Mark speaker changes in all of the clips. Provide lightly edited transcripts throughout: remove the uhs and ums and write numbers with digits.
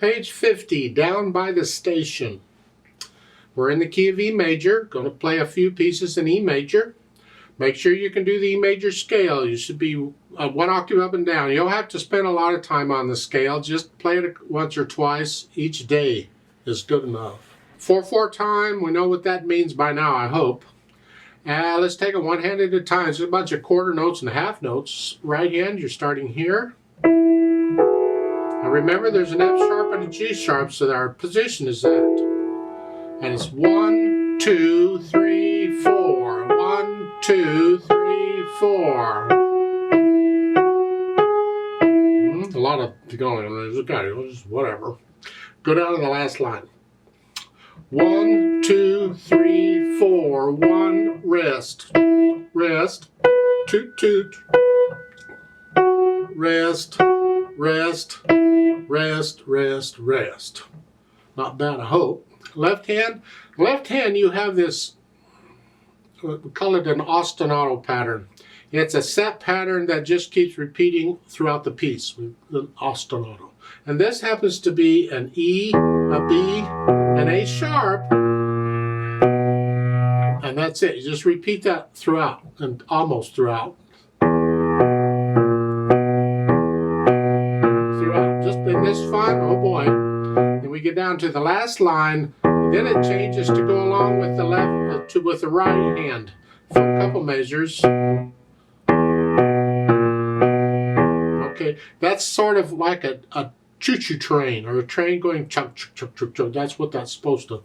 Speaker 1: Page 50, Down by the Station. We're in the key of E major. Going to play a few pieces in E major. Make sure you can do the E major scale. You should be one octave up and down. You don't have to spend a lot of time on the scale. Just play it once or twice each day is good enough. 4/4 time, we know what that means by now, I hope. Let's take it one hand at a time. There's a bunch of quarter notes and half notes. Right hand, you're starting here. Now remember, there's an F sharp and a G sharp, so our position is that. And it's 1, 2, 3, 4. 1, 2, 3, 4. A lot of going. Okay, just whatever. Go down to the last line. 1, 2, 3, 4. 1, rest, rest, toot, toot, rest, rest, rest, rest, rest. Not bad, I hope. Left hand, you have this, we call it an ostinato pattern. It's a set pattern that just keeps repeating throughout the piece, an ostinato. And this happens to be an E, a B, an A sharp, and that's it. You just repeat that throughout, and almost throughout. Just in this fun, oh boy. Then we get down to the last line, then it changes to go along with the left, with the right hand for a couple measures. Okay, that's sort of like a choo-choo train, or a train going chunk, chunk, chunk, chunk, chunk. That's what that's supposed to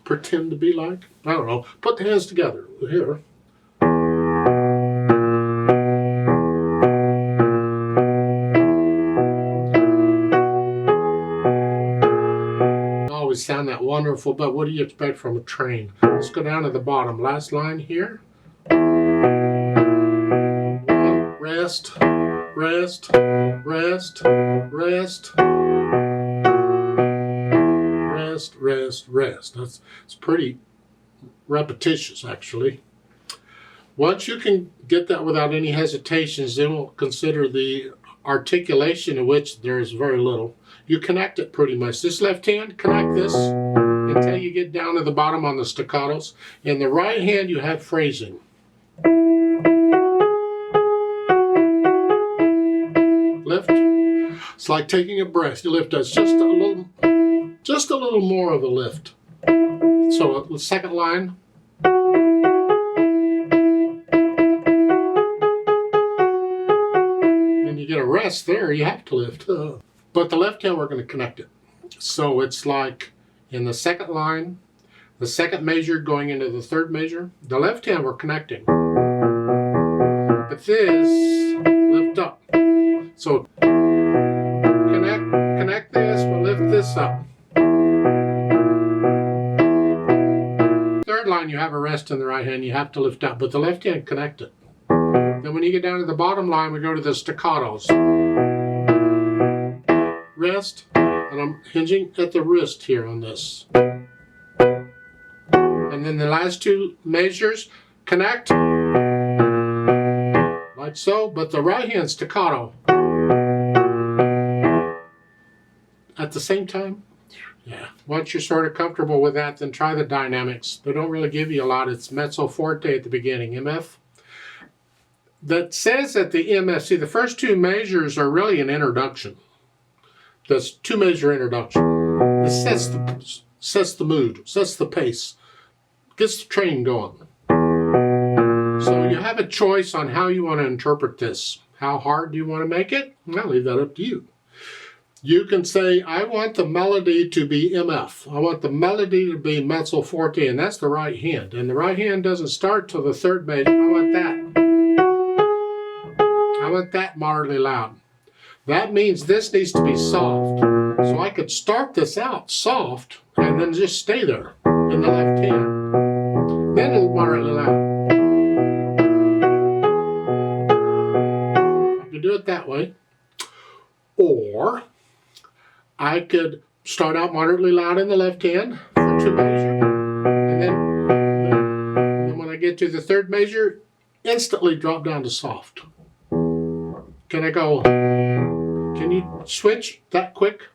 Speaker 1: pretend to be like. I don't know. Put the hands together here. Always sound that wonderful, but what do you expect from a train? Let's go down to the bottom. Last line here. Rest, rest, rest, rest, rest, rest, rest. It's pretty repetitious, actually. Once you can get that without any hesitations, then we'll consider the articulation, in which there is very little. You connect it pretty much. This left hand, connect this until you get down to the bottom on the staccatos. In the right hand, you have phrasing. Lift. It's like taking a breath. You lift us just a little more of a lift. So the second line. And you get a rest there. You have to lift. But the left hand, we're going to connect it. So it's like in the second line, the second measure going into the third measure. The left hand, we're connecting. But this, lift up. So connect this, but lift this up. Third line, you have a rest in the right hand. You have to lift up, but the left hand, connect it. Then when you get down to the bottom line, we go to the staccatos. Rest, and I'm hinging at the wrist here on this. And then the last two measures, connect, like so, but the right hand staccato. At the same time, yeah. Once you're sort of comfortable with that, then try the dynamics. They don't really give you a lot. It's mezzo forte at the beginning, MF. That says that the MF, see, the first two measures are really an introduction. That's two-measure introduction. It sets the mood, sets the pace, gets the train going. So you have a choice on how you want to interpret this. How hard do you want to make it? I'll leave that up to you. You can say, I want the melody to be MF. I want the melody to be mezzo forte, and that's the right hand. And the right hand doesn't start till the third measure. I want that moderately loud. That means this needs to be soft. So I could start this out soft and then just stay there in the left hand. Then it'll moderately loud. I could do it that way. Or I could start out moderately loud in the left hand for two measures. And then when I get to the third measure, instantly drop down to soft. Can I go? Can you switch that quick?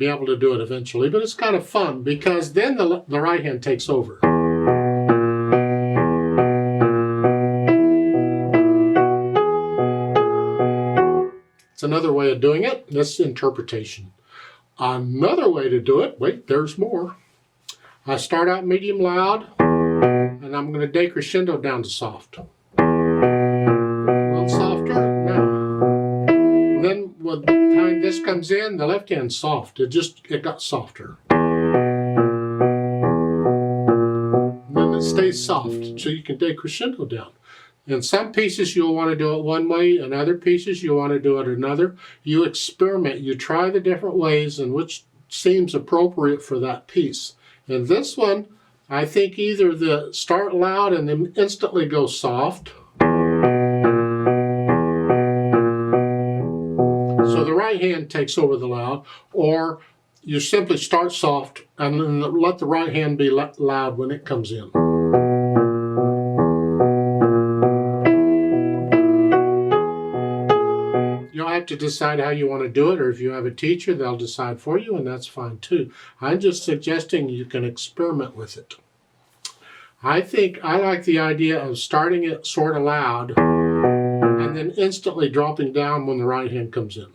Speaker 1: be able to do it eventually, but it's kind of fun because then the right hand takes over. It's another way of doing it. That's interpretation. Another way to do it, wait, there's more. I start out medium loud, and I'm going to decrescendo down to soft. A little softer now. And then when the time this comes in, the left hand's soft. It got softer. And then it stays soft, so you can decrescendo down. In some pieces you'll want to do it one way, in other pieces you'll want to do it another. You experiment, you try the different ways and which seems appropriate for that piece. In this one, I think either the start loud and then instantly go soft. So the right hand takes over the loud, or you simply start soft and then let the right hand be loud when it comes in. You'll have to decide how you want to do it, or if you have a teacher, they'll decide for you, and that's fine too. I'm just suggesting you can experiment with it. I like the idea of starting it sort of loud and then instantly dropping down when the right hand comes in.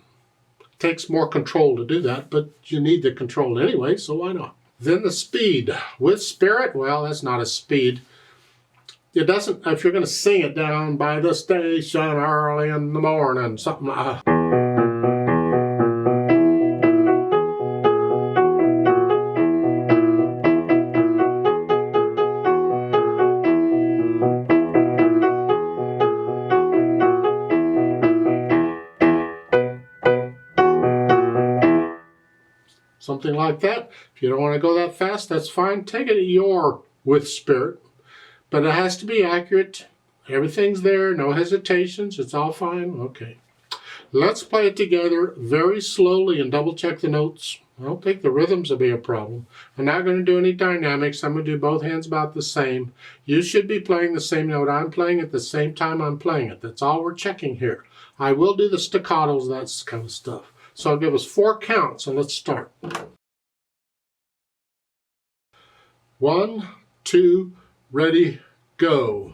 Speaker 1: It takes more control to do that, but you need the control anyway, so why not? Then the speed. With spirit, well, that's not a speed. It doesn't, if you're going to sing it down by the station early in the morning, something like that. Something like that. If you don't want to go that fast, that's fine. Take it at your with spirit. But it has to be accurate. Everything's there, no hesitations, it's all fine. Okay. Let's play it together very slowly and double check the notes. I don't think the rhythms will be a problem. I'm not going to do any dynamics. I'm going to do both hands about the same. You should be playing the same note I'm playing at the same time I'm playing it. That's all we're checking here. I will do the staccatos, that kind of stuff. So I'll give us 4 counts, and let's start. 1, 2, ready, go.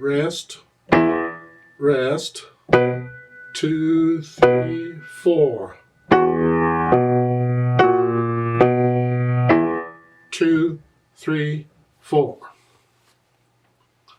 Speaker 1: Rest, rest, 2, 3, 4. 2, 3,